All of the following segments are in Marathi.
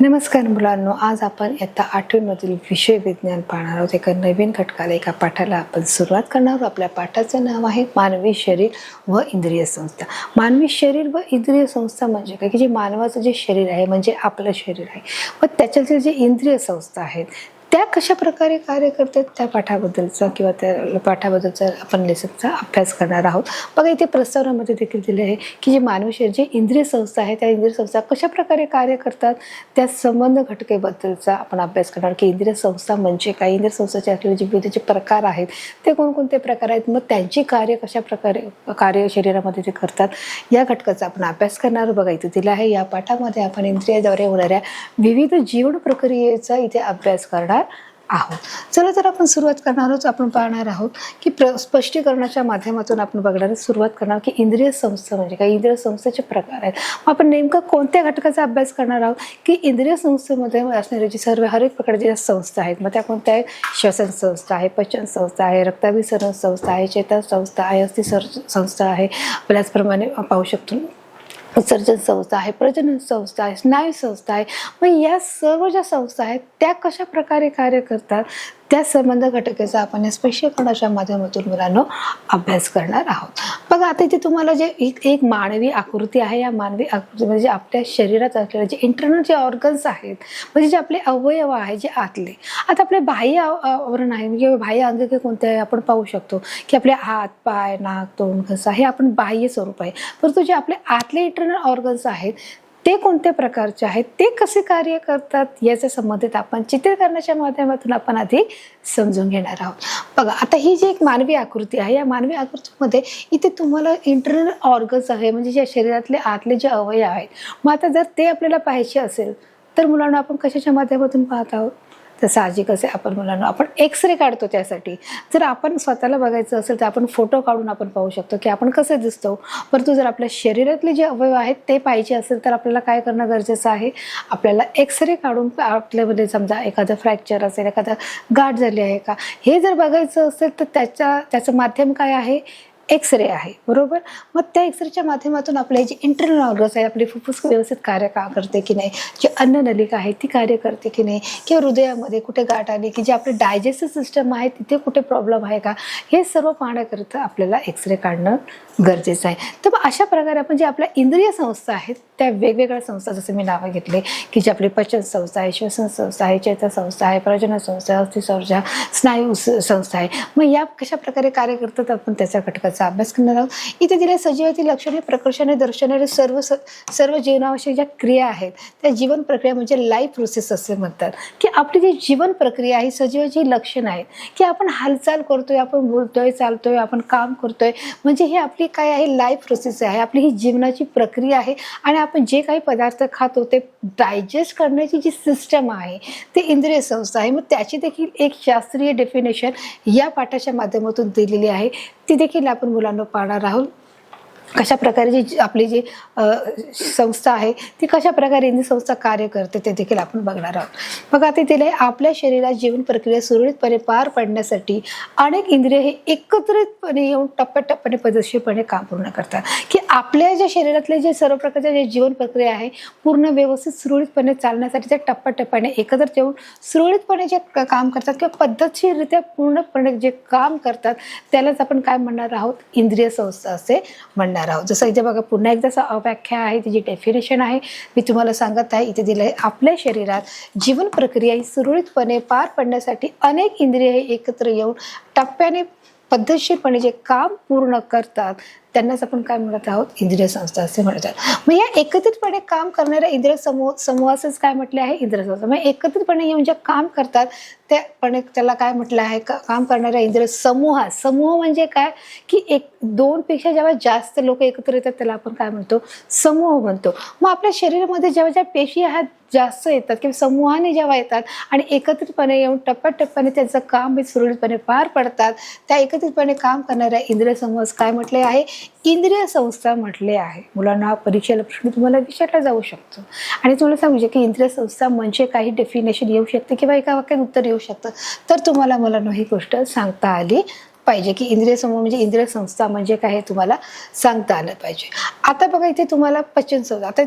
नमस्कार मुलांनो, आज आपण इयत्ता 8वी मधील विषय विज्ञान पाहणार आहोत. एका नवीन घटकाला, एका पाठाला आपण सुरुवात करणार आहोत. आपल्या पाठाचं नाव आहे मानवी शरीर व इंद्रिय संस्था. मानवी शरीर व इंद्रिय संस्था म्हणजे काय की जे मानवाचं जे शरीर आहे म्हणजे आपलं शरीर आहे व त्याच्यातील जे इंद्रिय संस्था आहेत त्या कशा प्रकारे कार्य करतात त्या पाठाबद्दलचा किंवा त्या पाठाबद्दलचा आपण लेसनचा अभ्यास करणार आहोत. बघा, इथे प्रस्तावनामध्ये देखील दिले आहे की जे मानवी शरीर जे इंद्रिय संस्था आहे त्या इंद्रिय संस्था कशा प्रकारे कार्य करतात त्या संबंध घटकेबद्दलचा आपण अभ्यास करणार की इंद्रिय संस्था म्हणजे काय, इंद्रिय संस्थेचे असलेले जे विविध प्रकार आहेत ते कोणकोणते प्रकार आहेत, मग त्यांची कार्य कशा प्रकारे कार्य शरीरामध्ये ते करतात या घटकाचा आपण अभ्यास करणार. बघा, इथे दिला आहे. या पाठामध्ये आपण इंद्रियाद्वारे होणाऱ्या विविध जीवन प्रक्रियेचा इथे अभ्यास करणार आहोत. चला तर आपण सुरुवात करणार आहोत. आपण पाहणार आहोत की स्पष्टीकरणाच्या माध्यमातून आपण बघणार सुरुवात करणार की इंद्रिय संस्था म्हणजे काय, इंद्रिय संस्थेचे प्रकार आहेत. आपण नेमकं कोणत्या घटकाचा अभ्यास करणार आहोत की इंद्रिय संस्थेमध्ये असणारे जे सर्व हर एक प्रकारच्या संस्था आहेत. मग त्या कोणत्या आहेत? श्वसन संस्था आहे, पचन संस्था आहे, रक्ताभिसरण संस्था आहे, चेतन संस्था आहे, अस्थि संस्था आहे. त्याचप्रमाणे पाहू शकतो विसर्जन संस्था आहे, प्रजनन संस्था आहे, स्नायू संस्था आहे. मग या सर्व ज्या संस्था आहेत त्या कशा प्रकारे कार्य करतात त्या संबंध घटकाचा आपण या स्पष्टीकरणाच्या माध्यमातून मुलांनो अभ्यास करणार आहोत. बघा, आता इथे तुम्हाला जे एक मानवी आकृती आहे, या मानवी आकृतीमध्ये जे आपल्या शरीरात असलेले जे इंटरनल जे ऑर्गन्स आहेत म्हणजे जे आपले अवयव आहे जे आतले, आता आपले बाह्य आवरण आहे म्हणजे बाह्य अंग कोणते आहे आपण पाहू शकतो की आपले हात, पाय, नाक, तोंड, घसा हे आपण बाह्य स्वरूप आहे. परंतु जे आपले आतले इंटरनल ऑर्गन्स आहेत ते कोणत्या प्रकारचे आहेत, ते कसे कार्य करतात याच्या संबंधित आपण चित्रीकरणाच्या माध्यमातून आपण आधी समजून घेणार आहोत. बघा, आता ही जी एक मानवी आकृती आहे, या मानवी आकृतीमध्ये इथे तुम्हाला इंटरनल ऑर्गन्स आहे म्हणजे जे शरीरातले आतले जे अवयव आहेत. मग आता जर ते आपल्याला पाहायचे असेल तर मुलांना आपण कशाच्या माध्यमातून पाहत आहोत, तर साहजिक असे आपण मुलांना आपण एक्सरे काढतो. त्यासाठी जर आपण स्वतःला बघायचं असेल तर आपण फोटो काढून आपण पाहू शकतो की आपण कसं दिसतो. परंतु जर आपल्या शरीरातले जे अवयव आहेत ते पाहिजे असेल तर आपल्याला काय करणं गरजेचं आहे, आपल्याला एक्सरे काढून आपल्यामध्ये समजा एखादं फ्रॅक्चर असेल, एखादं गाठ झाली आहे का हे जर बघायचं असेल तर त्याचं माध्यम काय आहे, एक्सरे आहे, बरोबर. मग त्या एक्सरेच्या माध्यमातून आपले जे इंटरनल ऑर्गन्स आहे, आपली फुफ्फुस व्यवस्थित कार्य करते की नाही, जे अन्ननलिका आहे ती कार्य करते की नाही, किंवा हृदयामध्ये कुठे गाठ आली की जे आपले डायजेस्टिव्ह सिस्टम आहे तिथे कुठे प्रॉब्लेम आहे का, हे सर्व पाहण्याकरिता आपल्याला एक्सरे काढणं गरजेचं आहे. तर मग अशा प्रकारे आपण जे आपल्या इंद्रिय संस्था आहेत त्या वेगवेगळ्या संस्था, जसे मी नावं घेतले की जे आपली पचन संस्था आहे, श्वसन संस्था आहे, चेतन संस्था आहे, प्रजनन संस्था आहे, अस्थि संस्था, स्नायू संस्था आहे. मग या कशा प्रकारे कार्य करतात आपण त्याच्या घटकाचा अभ्यास करणार आहोत. इथे दिले सजीवातील लक्षणे प्रकर्षाने दर्शवणारे सर्व जीवनावश्यक ज्या क्रिया आहेत त्या जीवन प्रक्रिया म्हणजे लाईफ प्रोसेस असे म्हणतात. की आपली जी जीवन प्रक्रिया आहे, सजीवाची लक्षणं आहेत की आपण हालचाल करतोय, आपण बोलतोय, चालतोय, आपण काम करतोय, म्हणजे हे आपली काय आहे, लाईफ प्रोसेस आहे. आपली ही जीवनाची प्रक्रिया आहे आणि आपण जे काही पदार्थ खातो ते डायजेस्ट करण्याची जी सिस्टम आहे ते इंद्रिय संस्था आहे. मग त्याची देखील एक शास्त्रीय डेफिनेशन या पाठाच्या माध्यमातून दिलेली आहे, ती देखील आपण मुलांना पाहणार आहोत. कशा प्रकारे जी आपली जी संस्था आहे ती कशा प्रकारे इंद्रिय संस्था कार्य करते ते देखील आपण बघणार आहोत. बघा, ते दिले आपल्या शरीरात जीवन प्रक्रिया सुरळीतपणे पार पाडण्यासाठी अनेक इंद्रिय हे एकत्रितपणे येऊन टप्प्याटप्प्याने पद्धतशीरपणे काम पूर्ण करतात. की आपल्या ज्या शरीरातले जे सर्व प्रकारच्या जे जीवन प्रक्रिया आहे पूर्ण व्यवस्थित सुरळीतपणे चालण्यासाठी त्या टप्प्याटप्प्याने एकत्र येऊन सुरळीतपणे जे काम करतात किंवा पद्धतशीररित्या पूर्णपणे जे काम करतात त्यालाच आपण काय म्हणणार आहोत, इंद्रिय संस्था असे म्हणणार आहोत. जसं इथे बघा, पुन्हा एकदा व्याख्या आहे, तिची डेफिनेशन आहे, मी तुम्हाला सांगत आहे. इथे दिलं आहे आपल्या शरीरात जीवन प्रक्रिया ही सुरळीतपणे पार पडण्यासाठी अनेक इंद्रिय हे एकत्र येऊन टप्प्याने पद्धतशीरपणे जे काम पूर्ण करतात त्यांनाच आपण काय म्हणत आहोत, इंद्रिय संस्था असे म्हणतात. मग या एकत्रितपणे काम करणाऱ्या इंद्रिय समूहाचंच काय म्हटले आहे, इंद्रिय संस्था. मग एकत्रितपणे येऊन जे काम करतात त्याला काय म्हटलं आहे, काम करणाऱ्या इंद्रिय समूह म्हणजे काय की एक दोनपेक्षा जेव्हा जास्त लोक एकत्र येतात त्याला आपण काय म्हणतो, समूह म्हणतो. मग आपल्या शरीरामध्ये जेव्हा ज्या पेशी आहेत जास्त येतात किंवा समूहाने जेव्हा येतात आणि एकत्रितपणे येऊन टप्प्याटप्प्याने त्यांचं काम हे सुरळीतपणे पार पडतात, त्या एकत्रितपणे काम करणाऱ्या इंद्रिय समूहास काय म्हटले आहे, इंद्रिय संस्था म्हटले आहे. मुलांना हा परीक्षेला प्रश्न तुम्हाला विचारला जाऊ शकतो आणि तुम्हाला सांगू की इंद्रिय संस्था म्हणजे काही डेफिनेशन येऊ शकते किंवा एका वाक्यात उत्तर येऊ शकतं, तर तुम्हाला मुलांना ही गोष्ट सांगता आली पाहिजे की इंद्रिय समूह म्हणजे इंद्रिय संस्था म्हणजे काय हे तुम्हाला सांगता आलं पाहिजे. आता बघा, इथे तुम्हाला पचन संस्था, आता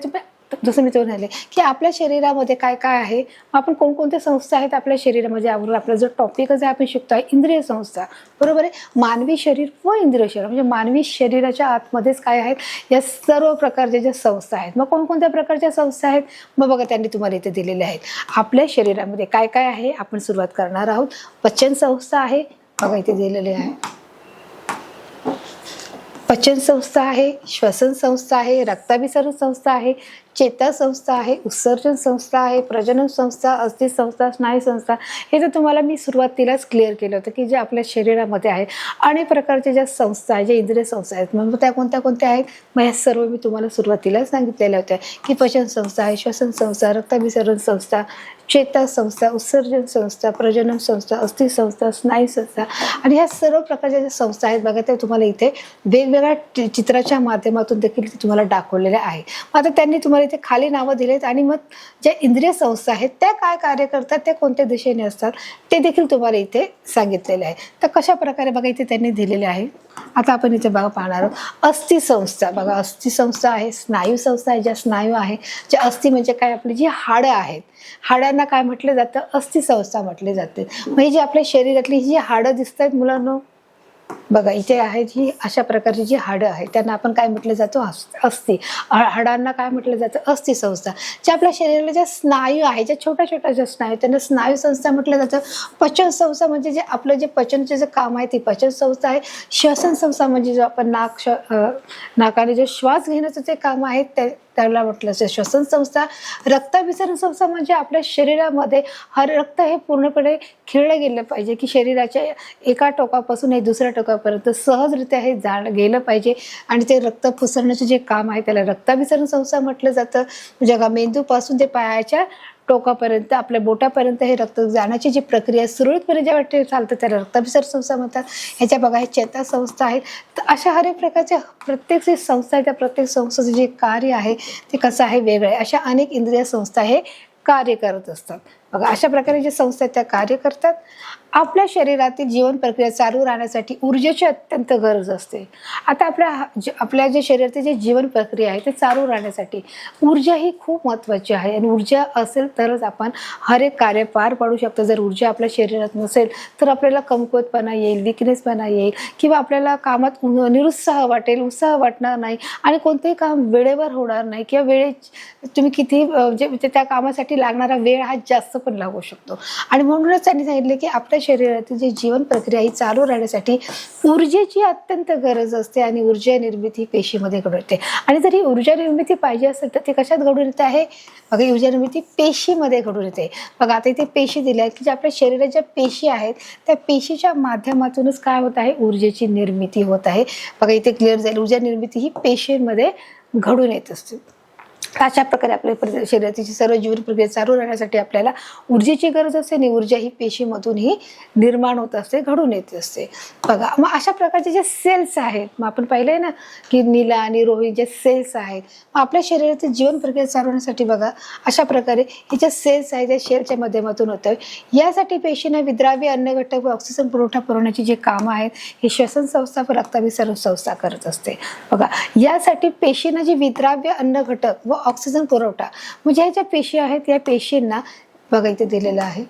जसं मी म्हणाले की आपल्या शरीरामध्ये काय काय आहे, आपण कोणकोणत्या संस्था आहेत आपल्या शरीरामध्ये, यावर आपला जो टॉपिकच आहे आपण शिकतोय इंद्रिय संस्था, बरोबर आहे. मानवी शरीर व इंद्रिय शरीर म्हणजे मानवी शरीराच्या आतमध्येच काय आहेत, या सर्व प्रकारच्या ज्या संस्था आहेत. मग कोणकोणत्या प्रकारच्या संस्था आहेत, मग बघा त्यांनी तुम्हाला इथे दिलेले आहेत. आपल्या शरीरामध्ये काय काय आहे आपण सुरुवात करणार आहोत. पचन संस्था आहे, बघा इथे दिलेले आहे. पचन संस्था आहे, श्वसन संस्था आहे, रक्ताभिसरण संस्था आहे, चेता संस्था आहे, उत्सर्जन संस्था आहे, प्रजनन संस्था, अस्थि संस्था, स्नायू संस्था. हे तर तुम्हाला मी सुरुवातीलाच क्लिअर केलं होतं की जे आपल्या शरीरामध्ये आहे अनेक प्रकारच्या ज्या संस्था आहेत, ज्या इंद्रिय संस्था आहेत, मग त्या कोणत्या कोणत्या आहेत, मग ह्या सर्व मी तुम्हाला सुरुवातीलाच सांगितलेल्या होत्या की पचन संस्था आहे, श्वसन संस्था, रक्ताभिसरण संस्था, चेता संस्था, उत्सर्जन संस्था, प्रजनन संस्था, अस्थि संस्था, स्नायू संस्था. आणि ह्या सर्व प्रकारच्या ज्या संस्था आहेत बघा, त्या तुम्हाला इथे वेगवेगळ्या चित्राच्या माध्यमातून देखील तुम्हाला दाखवलेल्या आहे. आता त्यांनी तुम्हाला इथे खाली नावं दिलेत आणि मग ज्या इंद्रिय संस्था आहेत त्या काय कार्य करतात, त्या कोणत्या दिशेने असतात ते देखील तुम्हाला इथे सांगितलेले आहे. तर कशा प्रकारे बघा इथे त्यांनी दिलेले आहे. आता आपण इथे बघा पाहणार आहोत. अस्थि संस्था, बघा अस्थि संस्था आहे, स्नायू संस्था आहे, ज्या स्नायू आहे, ज्या अस्थि म्हणजे काय, आपली जी हाडं आहेत, हाडांना काय म्हटलं जातं, अस्थि संस्था म्हटले जाते. म्हणजे जी आपल्या शरीरातली जी हाडं दिसत आहेत मुलांनो, बघा इथे आहेत ही अशा प्रकारची जी हाडं आहेत त्यांना आपण काय म्हटलं जातो, अस्थि. हाडांना काय म्हटलं जातं, अस्थि संस्था. ज्या आपल्या शरीराला ज्या स्नायू आहे, ज्या छोट्या छोट्या ज्या स्नायू त्यांना स्नायू संस्था म्हटलं जातं. पचन संस्था म्हणजे जे आपलं जे पचनचे जे काम आहे ती पचन संस्था आहे. श्वसन संस्था म्हणजे जो आपण नाकाने जे श्वास घेण्याचं जे काम आहे त्याला म्हटलं असं श्वसन संस्था. रक्ताभिसरण संस्था म्हणजे आपल्या शरीरामध्ये हर रक्त हे पूर्णपणे खेळलं गेलं पाहिजे की शरीराच्या एका टोकापासून हे दुसऱ्या टोकापर्यंत सहजरित्या हे गेलं पाहिजे आणि ते रक्त पसरण्याचं जे काम आहे त्याला रक्ताभिसरण संस्था म्हटलं जातं. म्हणजे मेंदूपासून ते पायाच्या टोकापर्यंत आपल्या बोटापर्यंत हे रक्त जाण्याची जी प्रक्रिया सुरळीतपणे जेव्हा चालतं त्याला रक्ताभिसरण संस्था म्हणतात. ह्याच्या बघा हे चेता संस्था आहेत. तर अशा हर एक प्रकारच्या प्रत्येक जी संस्था आहे त्या प्रत्येक संस्थेचं जे कार्य आहे ते कसं आहे वेगळं आहे. अशा अनेक इंद्रिय संस्था हे कार्य करत असतात. बघा अशा प्रकारे जे संस्था आहेत त्या कार्य करतात. आपल्या शरीरातील जीवन प्रक्रिया चालू राहण्यासाठी ऊर्जेची अत्यंत गरज असते. आता आपल्या जे शरीरातील जे जीवन प्रक्रिया आहे ते चालू राहण्यासाठी ऊर्जा ही खूप महत्त्वाची आहे आणि ऊर्जा असेल तरच आपण हर एक कार्य पार पाडू शकतो. जर ऊर्जा आपल्या शरीरात नसेल तर आपल्याला कमकुवतपणा येईल, विकनेसपणा येईल किंवा आपल्याला कामात निरुत्साह वाटेल, उत्साह वाटणार नाही आणि कोणतेही काम वेळेवर होणार नाही किंवा तुम्ही किती म्हणजे त्या कामासाठी लागणारा वेळ हा जास्त पण लागू शकतो. आणि म्हणूनच त्यांनी सांगितले की आपल्या शरीरातील जी जीवन प्रक्रिया ही चालू राहण्यासाठी ऊर्जेची अत्यंत गरज असते आणि ऊर्जा निर्मिती पेशीमध्ये घडून येते. आणि जर ही ऊर्जा निर्मिती पाहिजे असेल तर ती कशात घडून येते आहे, बघा ऊर्जा निर्मिती पेशीमध्ये घडून येते. बघा आता इथे पेशी दिल्या आहेत की ज्या आपल्या शरीराच्या पेशी आहेत त्या पेशीच्या माध्यमातूनच काय होत आहे, ऊर्जेची निर्मिती होत आहे. बघा इथे क्लिअर जाईल, ऊर्जा निर्मिती ही पेशींमध्ये घडून येत असते. अशा प्रकारे आपल्या शरीराची सर्व जीवन प्रक्रिया चालू राहण्यासाठी आपल्याला ऊर्जेची गरज असते आणि ऊर्जा ही पेशीमधूनही निर्माण होत असते, घडून येत असते. बघा मग अशा प्रकारचे जे सेल्स आहेत, मग आपण पाहिलं आहे ना की नीला आणि रोहित जे सेल्स आहेत, मग आपल्या शरीराची जीवन प्रक्रिया चालवण्यासाठी बघा अशा प्रकारे हे जे सेल्स आहेत त्या सेलच्या माध्यमातून होतं. यासाठी पेशींना विद्राव्य अन्नघटक व ऑक्सिजन पुरवठा पुरवण्याची जे कामं आहेत हे श्वसन संस्था व रक्ताभिसरण संस्था करत असते. बघा यासाठी पेशींना जी विद्राव्य अन्नघटक व ऑक्सिजन पुरवठा म्हणजे ह्या ज्या पेशी आहेत या पेशींना बघा इथे दिलेलं आहे,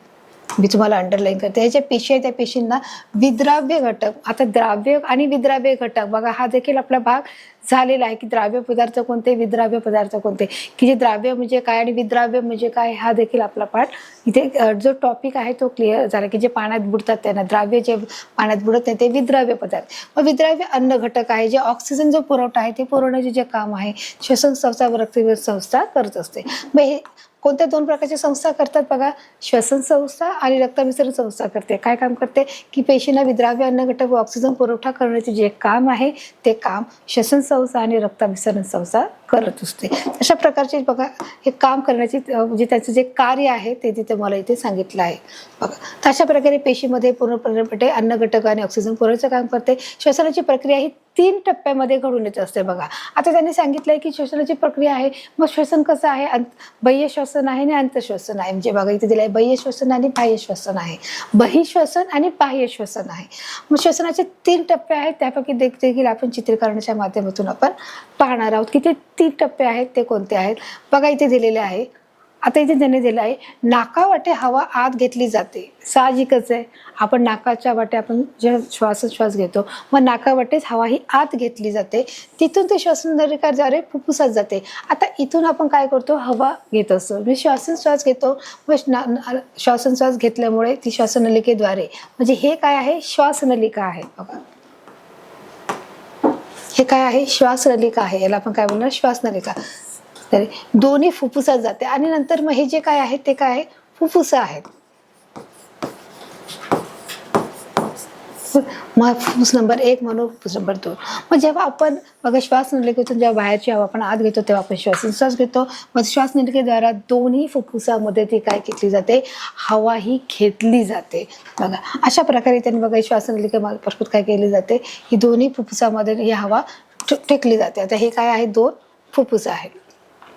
मी तुम्हाला अंडरलाईन करते. ह्या ज्या पेशी आहेत त्या पेशींना विद्राव्य घटक, आता द्राव्य आणि विद्राव्य घटक बघा हा देखील आपला भाग झालेला आहे की द्राव्य पदार्थ कोणते, विद्राव्य पदार्थ कोणते, की जे द्राव्य म्हणजे काय आणि विद्राव्य म्हणजे काय, हा देखील आपला पाठ इथे जो टॉपिक आहे तो क्लिअर झाला. की जे पाण्यात बुडतात त्यांना द्राव्य, जे पाण्यात बुडत नाही ते विद्राव्य पदार्थ. मग विद्राव्य अन्न घटक आहे जे ऑक्सिजन जो पुरवठा आहे ते पुरवण्याचे जे काम आहे श्वसन संस्था व रक्तभिसरण संस्था करत असते. मग हे कोणत्या दोन प्रकारच्या संस्था करतात बघा, श्वसन संस्था आणि रक्ताभिसरण संस्था करते. काय काम करते की पेशींना विद्राव्य अन्न घटक व ऑक्सिजन पुरवठा करण्याचे जे काम आहे ते काम श्वसन संस्था आणि रक्ताभिसरण संस्था करत असते. अशा प्रकारचे बघा हे काम करण्याची म्हणजे त्याचं जे कार्य आहे ते तिथे मला इथे सांगितलं आहे. बघा तर अशा प्रकारे पेशीमध्ये पूर्णपणे अन्न घटक आणि ऑक्सिजन पुरवण्याचं काम करते. श्वसनाची प्रक्रिया ही 3 टप्प्यामध्ये घडून येत असते. बघा आता त्यांनी सांगितलंय की श्वसनाची प्रक्रिया आहे, मग श्वसन कसं आहे, बाह्य श्वसन आहे आणि अंतश्वसन आहे. म्हणजे बघा इथे दिलं आहे बाह्य श्वसन आणि बाह्य श्वसन आहे, बहिश्वसन आणि बाह्य श्वसन आहे. मग श्वसनाचे 3 टप्पे आहेत, त्यापैकी देखील आपण चित्रीकरणाच्या माध्यमातून आपण पाहणार आहोत की ते 3 टप्पे आहेत ते कोणते आहेत बघा, इथे दिलेले आहे. आता इथे त्यांनी दिलं आहे नाकावाटे हवा आत घेतली जाते. साहजिकच आहे, आपण नाकाच्या वाटे आपण जे श्वासोच्छ्वास घेतो मग नाकावाटेच हवा ही आत घेतली जाते, तिथून ते श्वासनलिकाद्वारे फुफ्फुसात जाते. आता इथून आपण काय करतो, हवा घेत असतो म्हणजे श्वासोच्छ्वास घेतो. मग श्वासोच्छ्वास घेतल्यामुळे ती श्वासनलिकेद्वारे म्हणजे हे काय आहे, श्वासनलिका आहे. बघा हे काय आहे, श्वासनलिका आहे. याला आपण काय बोलणार, श्वासनलिका. तर दोन्ही फुफ्फुसात जाते आणि नंतर मग हे जे काय आहे ते काय आहे, फुफ्फुस आहेत. मग फुफ्फुस नंबर 1 म्हणून फुफ्फुस नंबर 2. मग जेव्हा आपण बघा श्वासनलिकेतून जेव्हा बाहेरची हवा आपण आत घेतो तेव्हा आपण श्वासोच्छ्वास घेतो. मग श्वासनलिकेद्वारा दोन्ही फुफ्फुसामध्ये ती काय घेतली जाते, हवा ही घेतली जाते. बघा अशा प्रकारे त्यांनी बघा श्वासनलिकेमार्फत काय केली जाते, ही दोन्ही फुफ्फुसामध्ये ही हवा टेकली जाते. आता हे काय आहे, 2 फुफ्फुस आहेत.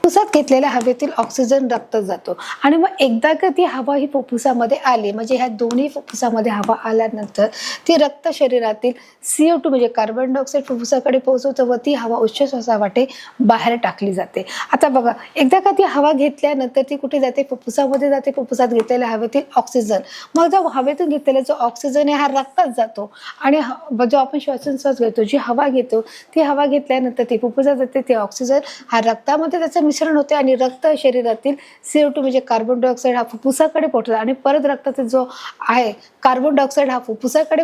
फुफ्फुसात घेतलेल्या हवेतील ऑक्सिजन रक्तात जातो आणि मग एकदा का ती हवा ही फुफ्फुसामध्ये आली म्हणजे ह्या दोन्ही फुफ्फुसामध्ये हवा आल्यानंतर ती रक्त शरीरातील CO2 म्हणजे कार्बन डायऑक्साईड फुफ्फुसाकडे पोहोचवतं व ती हवा उच्च श्वासावाटे बाहेर टाकली जाते. आता बघा एकदा का ती हवा घेतल्यानंतर ती कुठे जाते, फुफ्फुसामध्ये जाते. फुफ्फुसात घेतलेल्या हवेतील ऑक्सिजन, मग जो हवेतून घेतलेला जो ऑक्सिजन आहे हा रक्तात जातो आणि जो आपण श्वासोच्छ्वास घेतो, जी हवा घेतो ती हवा घेतल्यानंतर ती फुफ्फुसात जाते. ते ऑक्सिजन हा रक्तामध्ये त्याचं मिश्रण होते आणि रक्त शरीरातील CO2 म्हणजे कार्बन डायऑक्साईड हा फुफ्फुसाकडे पोहोचतो आणि परत रक्ताचा जो आहे कार्बन डायऑक्साईड हा फुफ्फुसाकडे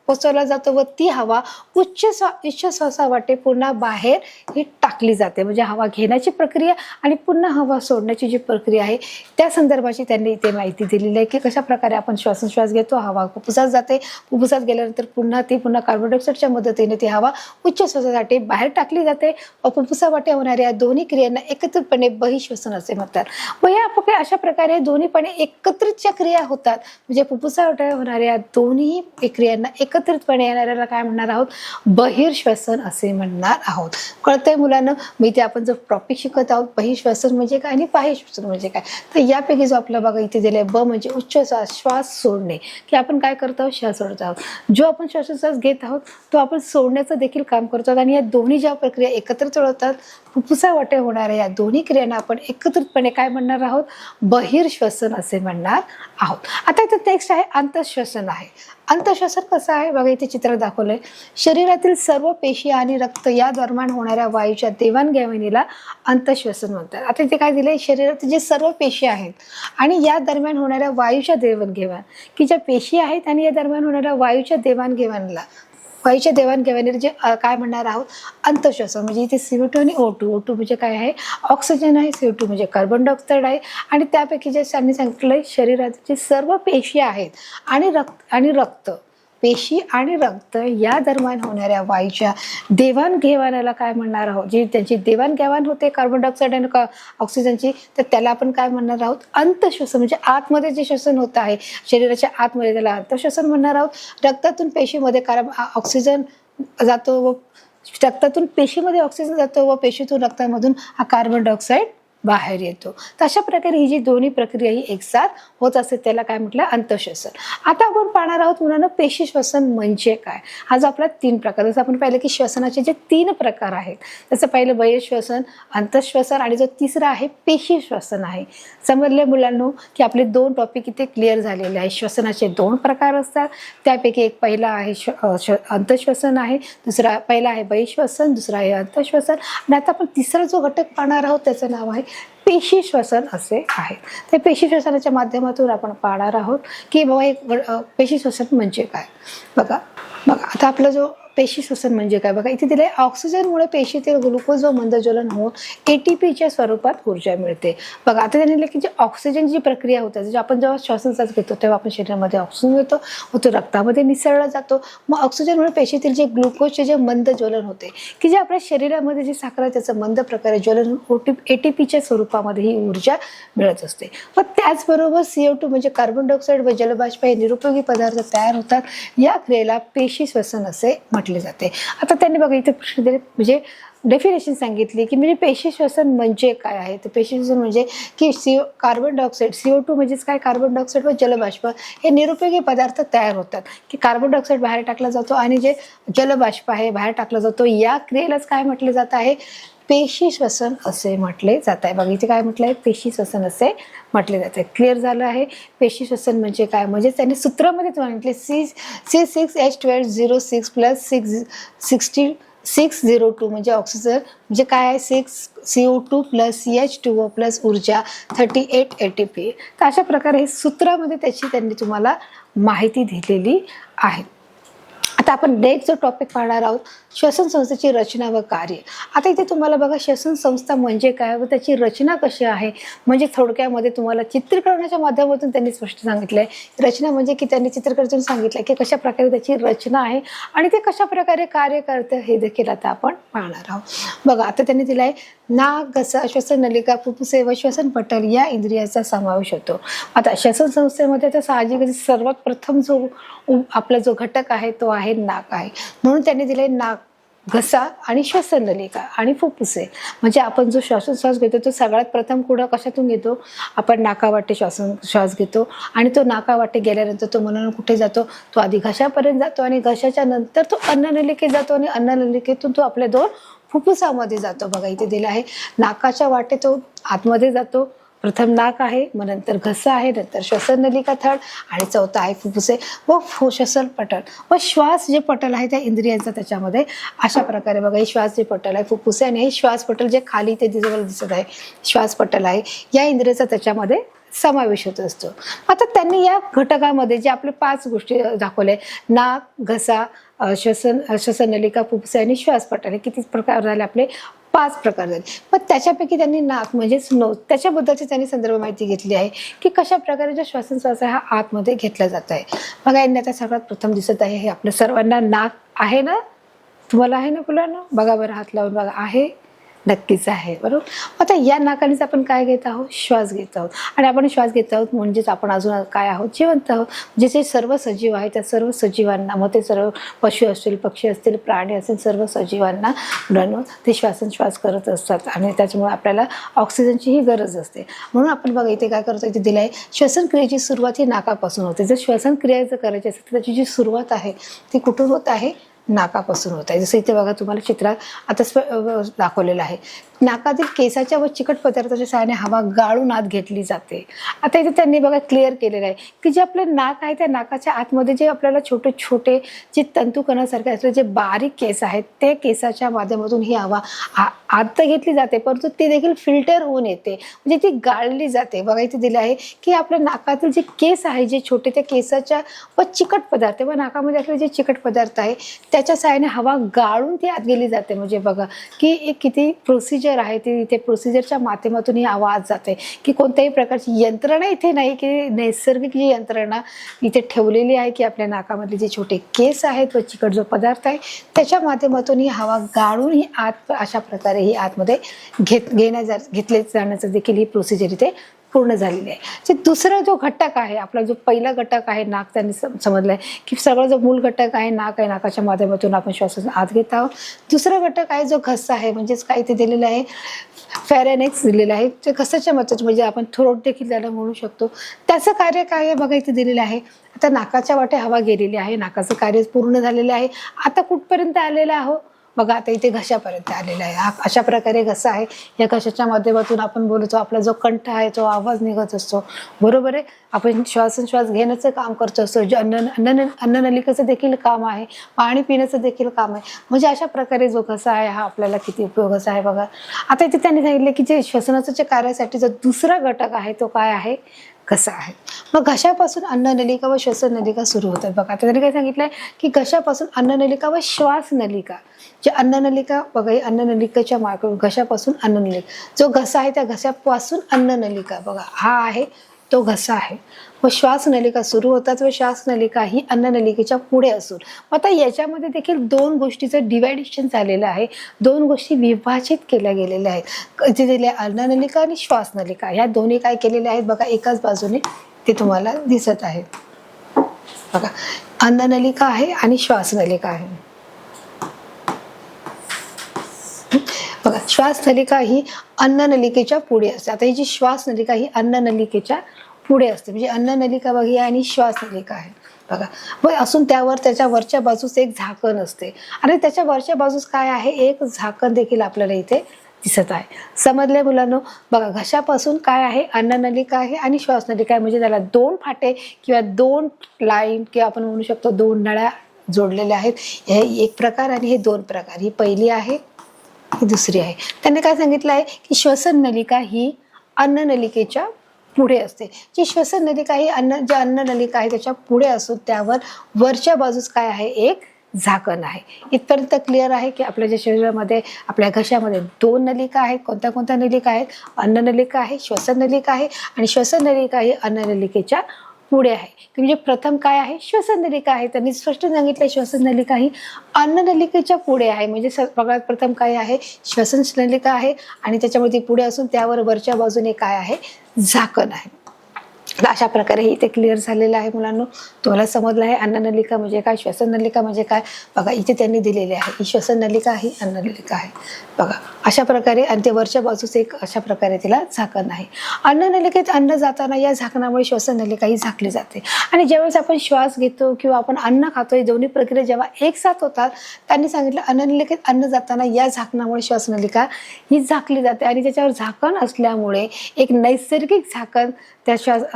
पोचवला जातो व ती हवा उच्च श्वासावाटे पुन्हा बाहेर ही टाकली जाते. म्हणजे हवा घेण्याची प्रक्रिया आणि पुन्हा हवा सोडण्याची जी प्रक्रिया आहे त्या संदर्भाची त्यांनी इथे माहिती दिलेली आहे की कशा प्रकारे आपण श्वासोच्छ्वास घेतो, हवा फुफ्फुसात जाते, फुफ्फुसात गेल्यानंतर पुन्हा कार्बन डायऑक्साईडच्या मदतीने ती हवा उच्च श्वासासाठी बाहेर टाकली जाते. फुफ्फुसावाटे होणाऱ्या दोन्ही क्रियांना एकत्रितपणे बहिश्वसन असे म्हणतात. व या अशा प्रकारे दोन्हीपणे एकत्रित क्रिया होतात म्हणजे फुफ्फुसावाटे होणाऱ्या दोन्ही क्रियांना एकत्रितपणे येणाऱ्याला काय म्हणणार आहोत, बहिर्श्वसन असे म्हणणार आहोत. कळतंय मुलांना? मी ते आपण जो टॉपिक शिकत आहोत बहिर्श्वसन म्हणजे काय आणि बाह्यश्वसन म्हणजे काय. तर यापैकी जो आपला बघा इथे दिले ब म्हणजे उच्च श्वास सोडणे, की आपण काय करतो आहोत, श्वास सोडत आहोत. जो आपण श्वासोच्छ्वास घेत आहोत तो आपण सोडण्याचं देखील काम करतो आणि या दोन्ही ज्या प्रक्रिया एकत्रित होतात फुफ्फुसावाटे होणाऱ्या या दोन्ही क्रियांना आपण एकत्रितपणे काय म्हणणार आहोत, बहिर्श्वसन असे म्हणणार आहोत. आता इथे नेक्स्ट आहे अंतःश्वसन आहे. अंतःश्वसन कसं आहे बघा, इथे चित्र दाखवलंय. शरीरातील सर्व पेशी आणि रक्त या दरम्यान होणाऱ्या वायूच्या देवाणघेवाणीला अंतःश्वसन म्हणतात. आता इथे काय दिलंय, शरीरातील जे सर्व पेशी आहेत आणि या दरम्यान होणाऱ्या वायूच्या देवाणघेवाण, की ज्या पेशी आहेत आणि या दरम्यान होणाऱ्या वायूच्या देवाणघेवाणीला जे काय म्हणणार आहोत, अंतःश्वसन. म्हणजे इथे CO2 आणि O2 म्हणजे काय आहे, ऑक्सिजन आहे, CO2 म्हणजे कार्बन डायऑक्साईड आहे आणि त्यापैकी जे त्यांनी सांगितलंय शरीराचे सर्व पेशी आहेत आणि रक्त पेशी आणि रक्त या दरम्यान होणाऱ्या वायूच्या देवाणघेवाणाला काय म्हणणार आहोत, जी त्यांची देवाणघेवाण होते कार्बन डायऑक्साईड आणि ऑक्सिजनची, तर त्याला आपण काय म्हणणार आहोत, अंतःश्वसन. म्हणजे आतमध्ये जे श्वसन होत आहे शरीराच्या आतमध्ये त्याला अंतःश्वसन म्हणणार आहोत. रक्तातून पेशीमध्ये ऑक्सिजन जातो व रक्तातून पेशीमध्ये ऑक्सिजन जातो व पेशीतून रक्तामधून हा कार्बन डायऑक्साईड बाहेर येतो. तर अशा प्रकारे ही जी दोन्ही प्रक्रिया ही एकसाथ होत असते त्याला काय म्हटलं, अंतःश्वसन. आता आपण पाहणार आहोत मुलांना पेशी श्वसन म्हणजे काय. हा जो आपला 3 प्रकार, जसं आपण पाहिलं की श्वसनाचे जे 3 प्रकार आहेत, जसं पहिलं बहिर्श्वसन, अंतःश्वसन आणि जो तिसरा आहे पेशी श्वसन आहे. समजले मुलांनो की आपले 2 टॉपिक इथे क्लिअर झालेले आहे. श्वसनाचे 2 प्रकार असतात, त्यापैकी एक पहिला आहे अंतःश्वसन आहे, पहिला आहे बहिर्श्वसन, दुसरा आहे अंतःश्वसन आणि आता आपण तिसरा जो घटक पाहणार आहोत त्याचं नाव आहे पेशी श्वसन असे आहे. ते पेशी श्वसनाच्या माध्यमातून आपण पाहणार आहोत की बाबा पेशी श्वसन म्हणजे काय. बघा आता आपला जो पेशी श्वसन म्हणजे काय बघा, इथे दिले ऑक्सिजनमुळे पेशीतील ग्लुकोज व मंदज्वलन होऊन ATPच्या स्वरूपात ऊर्जा मिळते. बघा आता त्यांनी की जे ऑक्सिजनची जी प्रक्रिया होते, म्हणजे आपण जेव्हा श्वासोच्छ्वास घेतो तेव्हा आपण शरीरामध्ये ऑक्सिजन घेतो व तो रक्तामध्ये मिसळला जातो. मग ऑक्सिजनमुळे पेशीतील जे ग्लुकोजचे जे मंद ज्वलन होते, की जे आपल्या शरीरामध्ये जे साखर आहे त्याचं मंद प्रकारे ज्वलन ATPच्या स्वरूपामध्ये ही ऊर्जा मिळत असते. व त्याचबरोबर CO2 म्हणजे कार्बन डायऑक्साईड व जलबाष्प हे निरुपयोगी पदार्थ तयार होतात. या क्रियेला पेशी श्वसन असे म्हटले जाते. आता त्यांनी बघा इथे प्रश्न दिले म्हणजे डेफिनेशन सांगितली की म्हणजे पेशी श्वसन म्हणजे काय आहे. तर पेशी श्वसन म्हणजे की कार्बन डायऑक्साईड CO2 म्हणजेच काय, कार्बन डायऑक्साईड व जलबाष्प हे निरुपयोगी पदार्थ तयार होतात की कार्बन डायऑक्साईड बाहेर टाकला जातो आणि जे जलबाष्प आहे बाहेर टाकला जातो. या क्रियेलाच काय म्हटलं जात आहे, पेशी श्वसन असे म्हटले जात आहे. बघा इथे काय म्हटलं आहे, पेशी श्वसन असे म्हटले जाते. क्लिअर झालं आहे पेशी श्वसन म्हणजे काय. म्हणजे त्यांनी सूत्रामध्ये तुम्हाला म्हटले C6H12O6 प्लस 602 म्हणजे ऑक्सिजन म्हणजे काय आहे, 6CO2 प्लस CH2O प्लस ऊर्जा 38 ATP. तर अशा प्रकारे हे सूत्रामध्ये त्यांनी तुम्हाला माहिती दिलेली आहे. आता आपण नेक्स्ट जो टॉपिक पाहणार आहोत, श्वसन संस्थेची रचना व कार्य. आता इथे तुम्हाला बघा श्वसन संस्था म्हणजे काय व त्याची रचना कशी आहे, म्हणजे थोडक्यामध्ये तुम्हाला चित्रीकरणाच्या माध्यमातून त्यांनी स्पष्ट सांगितलं आहे. रचना म्हणजे की त्यांनी चित्रीकरणातून सांगितलं की कशा प्रकारे त्याची रचना आहे आणि ते कशा प्रकारे कार्य करतं हे देखील आता आपण पाहणार आहोत. बघा आता त्यांनी दिलं आहे नाक, घसा, श्वसन नलिका, फुफ्फुसे व श्वसन पटल या इंद्रियाचा समावेश होतो. आता श्वसन संस्थेमध्ये तर साहजिकच सर्वात प्रथम जो आपला जो घटक आहे तो आहे नाक आहे. म्हणून त्यांनी दिले नाक, घसा आणि श्वसन नलिका आणि फुफ्फुसे. म्हणजे आपण जो श्वासोच्छ्वास घेतो तो सगळ्यात प्रथम कुठं कशातून घेतो, आपण नाकावाटे श्वास घेतो आणि तो नाकावाटे गेल्यानंतर तो मनानं कुठे जातो, तो आधी घशापर्यंत जातो आणि घशाच्या नंतर तो अन्ननलिकेत जातो आणि अन्ननलिकेतून तो आपल्या 2 फुफ्फुसामध्ये जातो. बघा इथे दिलं आहे नाकाच्या वाटे तो आतमध्ये जातो. प्रथम नाक आहे, मग नंतर घसा आहे, नंतर श्वसन नलिका थड आणि चौथा आहे फुफ्फुसे व श्वसन पटल व श्वास जे पटल आहे त्या इंद्रियांचा त्याच्यामध्ये. अशा प्रकारे बघा हे श्वास जे पटल आहे फुफ्फुसे आणि हे श्वास पटल जे खाली ते दिसत आहे श्वास पटल आहे, या इंद्रियाचा त्याच्यामध्ये समावेश होत असतो. आता त्यांनी या घटकामध्ये जे आपले 5 गोष्टी दाखवल्या नाक, घसा, श्वसन नलिका, फुफ्फुसे आणि श्वास पटल, हे किती प्रकार झाले आपले 5 प्रकार झाले. पण त्याच्यापैकी त्यांनी नाक म्हणजेच नोज त्याच्याबद्दलची त्यांनी संदर्भ माहिती घेतली आहे की कशा प्रकारे जो श्वासोच्छ्वास आहे हा आतमध्ये घेतला जात आहे. बघा यांनी आता सगळ्यात प्रथम दिसत आहे हे आपल्या सर्वांना नाक आहे ना, तुम्हाला आहे ना मुलांना, बघा बरं हात लावून बघा, आहे नक्कीच आहे बरोबर. आता या नाकानेच आपण काय घेत आहोत, श्वास घेत आहोत आणि आपण श्वास घेत आहोत म्हणजेच आपण अजून काय आहोत, जिवंत आहोत. जे सर्व सजीव आहेत त्या सर्व सजीवांना, मग ते सर्व पशु असतील, पक्षी असतील, प्राणी असतील, सर्व सजीवांना मुलांना ते श्वासोच्छ्वास करत असतात आणि त्याच्यामुळे आपल्याला ऑक्सिजनचीही गरज असते. म्हणून आपण बघा इथे काय करतो, इथे दिलं आहे श्वसन क्रियेची सुरुवात ही नाकापासून होते. जर श्वसन क्रिया जर करायची असेल तर त्याची जी सुरुवात आहे ती कुठून होत आहे, नाकापासून होत आहे. जसं इथे बघा तुम्हाला चित्रात आता दाखवलेलं आहे. नाकातील केसाच्या व चिकट पदार्थाच्या सहाय्याने हवा गाळून आत घेतली जाते. आता इथे त्यांनी बघा क्लिअर केलेलं आहे की जे आपलं नाक आहे त्या नाकाच्या आतमध्ये जे आपल्याला छोटे छोटे जे तंतुकणासारखे असले जे बारीक केस आहेत ते केसाच्या माध्यमातून ही हवा आत तर घेतली जाते परंतु ती देखील फिल्टर होऊन येते, म्हणजे ती गाळली जाते. बघा इथे दिलं आहे की आपल्या नाकातील जे केस आहे जे छोटे त्या केसाच्या व चिकट पदार्थ व नाकामध्ये असलेले जे चिकट पदार्थ आहे त्याच्या सहाय्याने हवा गाळून ती आत गेली जाते. म्हणजे बघा की एक किती प्रोसिजर आहे ती, इथे प्रोसिजरच्या माध्यमातून ही हवा आत जाते की कोणत्याही प्रकारची यंत्रणा इथे नाही की नैसर्गिक जी यंत्रणा इथे ठेवलेली आहे की आपल्या नाकामधले जे छोटे केस आहेत व चिकट जो पदार्थ आहे त्याच्या माध्यमातून ही हवा गाळून ही आत अशा प्रकारे ही आतमध्ये घेतले जाण्याचं देखील ही प्रोसिजर इथे पूर्ण झालेली आहे. जे दुसरा जो घटक आहे आपला जो पहिला घटक आहे नाक, त्यांनी समजलं आहे की सगळं जो मूल घटक आहे नाक आहे, नाकाच्या माध्यमातून आपण श्वास आत घेत आहोत. दुसरा घटक आहे जो घसा आहे, म्हणजेच काय ते दिलेलं आहे फॅरेनेक्स दिलेलं आहे, ते घसाच्या मधून म्हणजे आपण थ्रोट देखील त्याला म्हणू शकतो. त्याचं कार्य काय आहे बघा इथे दिलेलं आहे. आता नाकाच्या वाटे हवा गेलेली आहे, नाकाचं कार्य पूर्ण झालेलं आहे. आता कुठपर्यंत आलेलं आहे बघा, आता इथे घशापर्यंत आलेला आहे. हा अशा प्रकारे घसा आहे, या घशाच्या माध्यमातून आपण बोलतो आपला जो कंठ आहे तो आवाज निघत असतो, बरोबर आहे. आपण श्वासोच्छ्वास घेण्याचं काम करतो असतो, जे अन्ननलिकेचं देखील काम आहे, पाणी पिण्याचं देखील काम आहे. म्हणजे अशा प्रकारे जो घसा आहे हा आपल्याला किती उपयोगाचा आहे बघा. आता इथे त्यांनी सांगितले की जे श्वसनाच्या कार्यासाठी जो दुसरा घटक आहे तो काय आहे, घसा आहे. मग घशापासून अन्ननलिका व श्वसन नलिका सुरू होतात. बघा आता त्यांनी काय सांगितलंय की घशापासून अन्ननलिका व श्वास नलिका, जे अन्ननलिका बघा अन्ननलिकेच्या मार्ग घशापासून अन्ननलिका, जो घसा आहे त्या घशापासून अन्ननलिका बघा हा आहे तो घसा आहे. व श्वास नलिका सुरू होतात व श्वास नलिका ही अन्ननलिकेच्या पुढे असून आता याच्यामध्ये देखील 2 गोष्टीचं डिवायडेशन झालेलं आहे, 2 गोष्टी विभाजित केल्या गेलेल्या आहेत. इथे दिले अन्ननलिका आणि श्वास नलिका, ह्या दोन्ही काय केलेल्या आहेत बघा एकाच बाजूने ते तुम्हाला दिसत आहे. बघा अन्ननलिका आहे आणि श्वास नलिका आहे. बघा श्वास नलिका ही अन्ननलिकेच्या पुढे असते. आता ही जी श्वास नलिका ही अन्ननलिकेच्या पुढे असते, म्हणजे अन्ननलिका बघी आणि श्वास नलिका आहे बघा. व असून त्यावर त्याच्या वरच्या बाजूस एक झाकण असते आणि त्याच्या वरच्या बाजूस काय आहे, एक झाकण देखील आपल्याला इथे दिसत आहे. समजले मुलांनो? बघा, घशापासून काय आहे, अन्ननलिका आहे आणि श्वासनलिका आहे. म्हणजे त्याला दोन फाटे किंवा दोन लाईन किंवा आपण म्हणू शकतो दोन नळ्या जोडलेल्या आहेत. हे एक प्रकार आणि हे दोन प्रकार. ही पहिली आहे, ही दुसरी आहे. त्यांनी काय सांगितलं आहे की श्वसन नलिका ही अन्ननलिकेच्या पुढे असते. जी श्वसन नलिका ही अन्ननलिका आहे त्याच्या पुढे असून त्यावर वरच्या बाजूस काय आहे, एक झाकण आहे. इथपर्यंत क्लिअर आहे की आपल्या ज्या शरीरामध्ये, आपल्या घशामध्ये दोन नलिका आहेत. कोणत्या कोणत्या नलिका आहेत? अन्ननलिका आहे, श्वसन नलिका आहे आणि श्वसन नलिका ही अन्ननलिकेच्या पुढे आहे. म्हणजे प्रथम काय आहे, श्वसन नलिका आहे. त्यांनी स्पष्ट सांगितलं श्वसन नलिका ही अन्ननलिकेच्या पुढे आहे. म्हणजे सगळ्यात प्रथम काय आहे, श्वसन नलिका आहे आणि त्याच्यामध्ये पुढे असून त्यावर वरच्या बाजूने काय आहे, झाकण आहे. अशा प्रकारे इथे क्लिअर झालेलं आहे मुलांनो. तुम्हाला समजलं आहे अन्ननलिका म्हणजे काय, श्वसन नलिका म्हणजे काय. बघा, इथे त्यांनी दिलेले आहे ही श्वसन नलिका ही अन्ननलिका आहे. बघा, अशा प्रकारे आणि ते वरच्या बाजूस एक अशा प्रकारे तिला झाकण आहे. अन्ननलिकेत अन्न जाताना या झाकणामुळे श्वसन नलिका ही झाकली जाते. आणि ज्यावेळेस आपण श्वास घेतो किंवा आपण अन्न खातो, दोन्ही प्रक्रिया जेव्हा एकसाथ होतात, त्यांनी सांगितलं अन्ननलिकेत अन्न जाताना या झाकणामुळे श्वासनलिका ही झाकली जाते. आणि त्याच्यावर झाकण असल्यामुळे एक नैसर्गिक झाकण त्या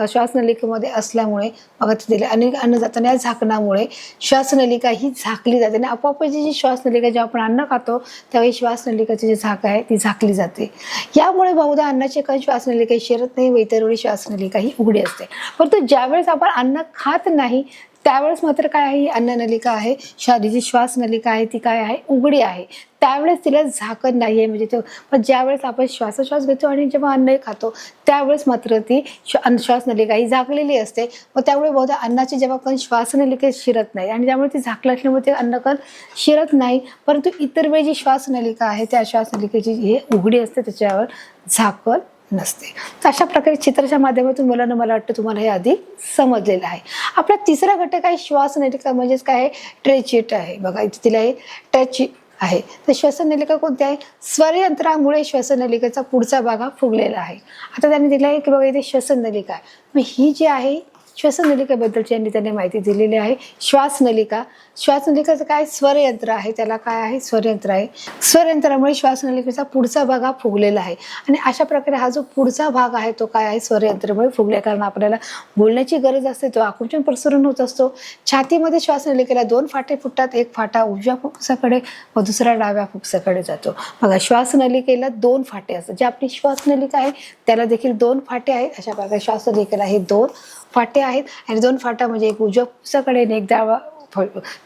श्वासनलिकेमध्ये असल्यामुळे बघा ते दिले, आणि अन्न जाताना या झाकणामुळे श्वासनलिका ही झाकली जाते. आणि आपोआप जी श्वासनलिका जेव्हा आपण अन्न खातो त्यावेळी श्वासनलिकाची जी झाक आहे ती झाकली जाते. यामुळे बहुधा अन्नाचे कण श्वासनलिका शिरत नाही व इतर वेळी श्वासनलिका ही उघडी असते. परंतु ज्यावेळेस आपण अन्न खात नाही त्यावेळेस मात्र काय आहे, ही अन्ननलिका आहे, जी श्वासनलिका आहे ती काय आहे, उघडी आहे. त्यावेळेस तिला झाकण नाही आहे. म्हणजे पण ज्यावेळेस आपण श्वासोश्वास घेतो आणि जेव्हा अन्न खातो त्यावेळेस मात्र ती श्वासनलिका ही झाकलेली असते. व त्यामुळे बहुधा अन्नाचे जेव्हा कण श्वासनलिकेत शिरत नाही आणि त्यामुळे ती झाकलं असल्यामुळे ते अन्नकण शिरत नाही. परंतु इतर वेळी जी श्वासनलिका आहे त्या श्वासनलिकेची हे उघडी असते, त्याच्यावर झाकण नसते. तर अशा प्रकारे चित्राच्या माध्यमातून मुलांना मला वाटतं तुम्हाला हे अधिक समजलेलं आहे. आपला तिसरा घटक आहे श्वासनलिका, म्हणजेच काय आहे, ट्रेचेट आहे. बघा इथे तिला हे टच आहे. तर श्वसननलिका कोणती आहे, स्वरयंत्रामुळे श्वसननलिकेचा पुढचा भाग हा फुगलेला आहे. आता त्यांनी दिला आहे की बघा इथे श्वसननलिका आहे. मग ही जी आहे श्वसननलिकेबद्दलची यांनी त्यांनी माहिती दिलेली आहे. श्वासनलिका, श्वासनलिकाचं काय, स्वरयंत्र आहे, त्याला काय आहे, स्वरयंत्र आहे. स्वरयंत्रामुळे श्वासनलिकेचा पुढचा भाग हा फुगलेला आहे. आणि अशा प्रकारे हा जो पुढचा भाग आहे तो काय आहे, स्वरयंत्रामुळे फुगले. कारण आपल्याला बोलण्याची गरज असते, तो आकुंचन प्रसरण होत असतो. छातीमध्ये श्वासनलिकेला दोन फाटे फुटतात, एक फाटा उजव्या फुफ्फुसाकडे व दुसरा डाव्या फुफ्फुसाकडे जातो. बघा, श्वासनलिकेला दोन फाटे असतात. जे आपली श्वासनलिका आहे त्याला देखील दोन फाटे आहेत. अशा प्रकारे श्वासनलिकेला हे दोन फाटे आहेत. आणि दोन फाटा म्हणजे एक उजव्या फुफ्फुसाकडे आणि एक डावा,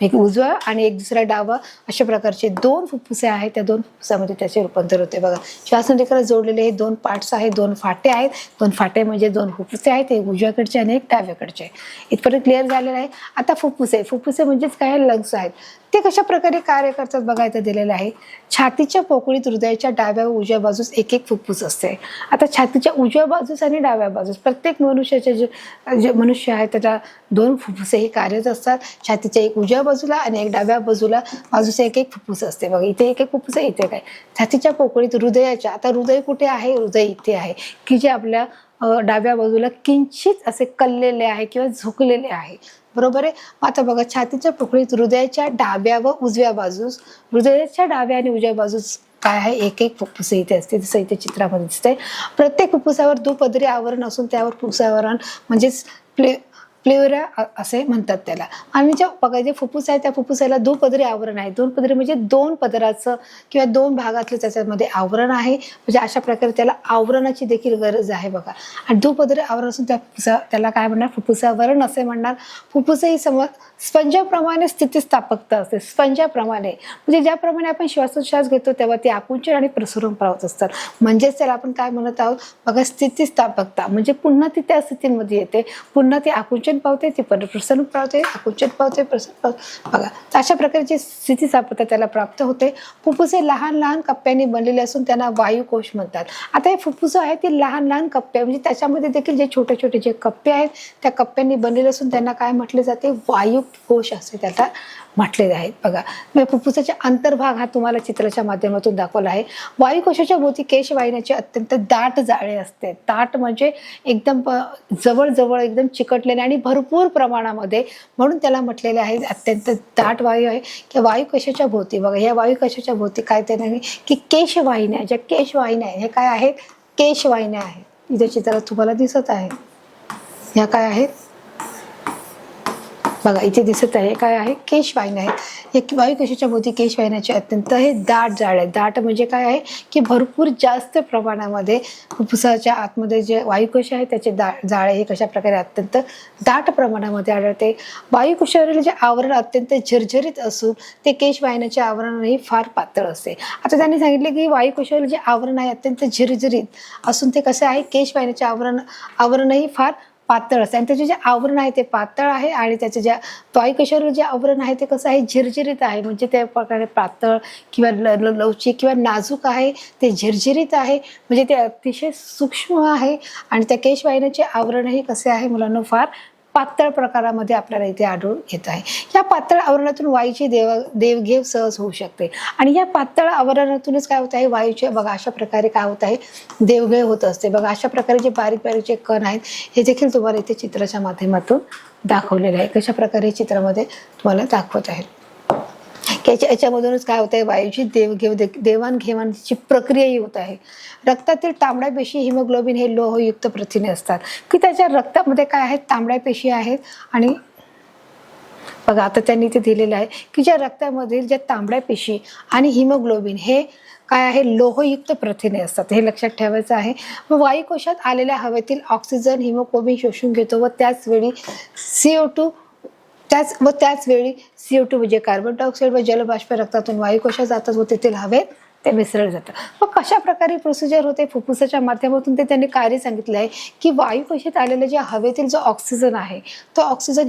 एक उजवा आणि एक दुसरा डावा, अशा प्रकारचे दोन फुफ्फुसे आहेत. त्या दोन फुफ्फुसामध्ये त्याचे रूपांतर होते. बघा, श्वासनलिकाला जोडलेले हे दोन पार्ट्स आहेत, दोन फाटे आहेत. दोन फाटे म्हणजे दोन फुफ्फुसे आहेत, एक उजव्याकडचे आणि एक डाव्याकडचे. इथपर्यंत क्लिअर झालेलं आहे. आता फुफ्फुसे, फुफ्फुसे म्हणजेच काय, लंग्स आहेत. ते कशा प्रकारे कार्य करतात बघा, इथं दिलेलं आहे. छातीच्या पोकळीत हृदयाच्या डाव्या व उजव्या बाजूस एक एक फुफ्फुस असते. आता छातीच्या उजव्या बाजूस आणि डाव्या बाजूस प्रत्येक मनुष्याचे जे मनुष्य आहे त्याला दोन फुफ्फुसे हे कार्यरत असतात. छातीच्या एक उजव्या बाजूला आणि एक डाव्या बाजूस एक एक फुफ्फुस असते. बघा, इथे एक एक फुफ्फुस, इथे काय, छातीच्या पोकळीत हृदयाच्या, आता हृदय कुठे आहे, हृदय इथे आहे की जे आपल्या डाव्या बाजूला किंचित असे कललेले आहे किंवा झुकलेले आहे. बरोबर आहे. आता बघा, छातीच्या पोकळीत हृदयाच्या डाव्या व उजव्या बाजूस, हृदयाच्या डाव्या आणि उजव्या बाजूस काय आहे, एक एक फुफ्फुसे इथे असते. जसं इथे चित्रामध्ये दिसतंय. प्रत्येक फुफ्फुसावर दुपदरी आवरण असून त्यावर फुफ्फुसावरण म्हणजेच प्लेवरा असे म्हणतात त्याला. आणि जे बघा जे फुफ्फुस आहे त्या फुफ्फुसाला दुपदरी आवरण आहे. दोन पदरी म्हणजे दोन पदराचं किंवा दोन भागातलं त्याच्यामध्ये आवरण आहे. म्हणजे अशा प्रकारे त्याला आवरणाची देखील गरज आहे. बघा, आणि दुपदरी आवरण असून त्या त्याला काय म्हणणार, फुफ्फुसावरण असे म्हणणार. फुफ्फुस ही स्पंजाप्रमाणे स्थितिस्थापकता असते. स्पंजाप्रमाणे म्हणजे ज्याप्रमाणे आपण श्वासोच्छ्वास घेतो तेव्हा ते आकुंचन आणि प्रसरण पावत असतात. म्हणजेच त्याला आपण काय म्हणत आहोत बघा, स्थितिस्थापकता. म्हणजे पुन्हा ती त्या स्थितीमध्ये येते, पुन्हा ती आकुंचन पावते, ती प्रसरण पावते, आकुंचन पावते, प्रसरण पावते. बघा, अशा प्रकारची स्थितिस्थापकता त्याला प्राप्त होते. फुफ्फुसे लहान लहान कप्प्यांनी बनलेले असून त्यांना वायुकोश म्हणतात. आता हे फुफ्फुस आहे ती लहान लहान कप्पे, म्हणजे त्याच्यामध्ये देखील जे छोटे छोटे जे कप्पे आहेत त्या कप्प्यांनी बनलेले असून त्यांना काय म्हटले जाते, वायुकोश असे त्याला म्हटलेले आहेत. बघा, म्हणजे फुफ्फुसाचा अंतर्भाग हा तुम्हाला चित्राच्या माध्यमातून दाखवला आहे. वायुकोशाच्या भोवती केशवाहिन्याचे अत्यंत दाट जाळे असते. दाट म्हणजे एकदम जवळ एकदम चिकटलेले आणि भरपूर प्रमाणामध्ये, म्हणून त्याला म्हटलेले आहे अत्यंत दाट वायू आहे की वायुकोशाच्या भोवती. बघा, या वायुकोशाच्या भोवती काय ते नाही की केशवाहिन्या, ज्या केशवाहिन्या हे काय आहेत, केशवाहिन्या आहेत. इथे चित्रात तुम्हाला दिसत आहे, ह्या काय आहेत, बघा इथे दिसत आहे काय आहे, केशवाहिन्या आहेत. या वायुकोशाच्या भोवती केशवाहिन्याचे अत्यंत हे दाट जाळे आहेत. दाट म्हणजे काय आहे की भरपूर जास्त प्रमाणामध्ये फुफ्फुसाच्या आतमध्ये जे वायुकोश आहे त्याचे जाळे हे कशा प्रकारे अत्यंत दाट प्रमाणामध्ये आढळते. वायुकोशावरील जे आवरण अत्यंत झरझरीत असून ते केशवाहिन्याचे आवरणही फार पातळ असते. आता त्यांनी सांगितले की वायुकोशावरील जे आवरण आहे अत्यंत झरझरीत असून ते कसं आहे, केशवाहिन्याचे आवरणही फार पातळ असते आणि त्याचे जे आवरण आहे ते पातळ आहे आणि त्याचे ज्या वायुकोशावरील जे आवरण आहे ते कसं आहे, झिरझिरीत आहे. म्हणजे त्या प्रकारे पातळ किंवा लवचिक किंवा नाजूक आहे, ते झिरझिरीत आहे, म्हणजे ते अतिशय सूक्ष्म आहे. आणि त्या केशवाहिन्याचे आवरणही कसे आहे मुलांना, फार पातळ प्रकारामध्ये आपल्याला इथे आढळून येत आहे. या पातळ आवरणातून वायूची देवघेव सहज होऊ शकते आणि या पातळ आवरणातूनच काय होत आहे, वायूचे बघा अशा प्रकारे काय होत आहे, देवघेव होत असते. बघा अशा प्रकारे जे बारीक बारीक जे कण आहेत हे देखील तुम्हाला इथे चित्राच्या माध्यमातून दाखवलेले आहे. कशा प्रकारे चित्रामध्ये तुम्हाला दाखवत आहे. याच्यामधूनच काय होत आहे, वायूची देवाणघेवाणीची प्रक्रियाही होत आहे. रक्तातील तांबड्या पेशी, हिमोग्लोबिन हे लोहयुक्त प्रथिने असतात की त्याच्या रक्तामध्ये काय आहेत, तांबड्या पेशी आहेत. आणि बघा आता त्यांनी ते दिलेलं आहे की ज्या रक्तामधील ज्या तांबड्या पेशी आणि हिमोग्लोबिन हे काय आहे, लोहयुक्त प्रथिने असतात, हे लक्षात ठेवायचं आहे. मग वायुकोशात आलेल्या हवेतील ऑक्सिजन हिमोग्लोबिन शोषून घेतो व त्याच वेळी CO2 म्हणजे कार्बन डायऑक्साईड व जलबाष्प रक्तातून वायुकोशात जातात व तेथील हवेत ते मिसळले जातं. मग कशा प्रकारे प्रोसिजर होते फुफ्फुसाच्या माध्यमातून ते त्यांनी कार्य सांगितलं आहे की वायुकोशात आलेल्या ज्या हवेतील जो ऑक्सिजन आहे तो ऑक्सिजन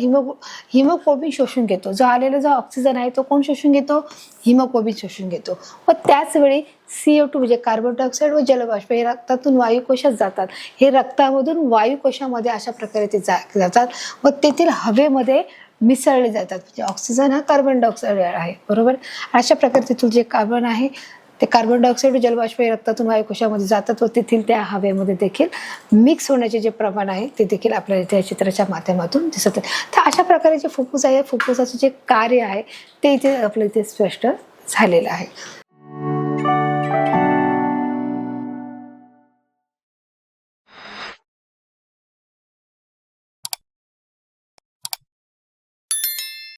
हिमोग्लोबिन शोषून घेतो. जो आलेला जो ऑक्सिजन आहे तो कोण शोषून घेतो, हिमोग्लोबिन शोषून घेतो. व त्याच वेळी CO2 म्हणजे कार्बन डायऑक्साईड व जलबाष्प हे रक्तातून वायुकोशात जातात. हे रक्तामधून वायुकोशामध्ये अशा प्रकारे ते जातात व तेथील हवेमध्ये मिसळले जातात. म्हणजे ऑक्सिजन हा कार्बन डायऑक्साईड आहे, बरोबर. अशा प्रकारे तिथून जे कार्बन आहे ते कार्बन डायऑक्साईड व जलबाष्प हे रक्तातून वायुकोशामध्ये जातात व तेथील त्या हवेमध्ये देखील मिक्स होण्याचे जे प्रमाण आहे ते देखील आपल्याला त्या चित्राच्या माध्यमातून दिसत आहे. तर अशा प्रकारे जे फुफ्फुस आहे, फुफ्फुसाचे जे कार्य आहे ते इथे आपल्या इथे स्पष्ट झालेलं आहे.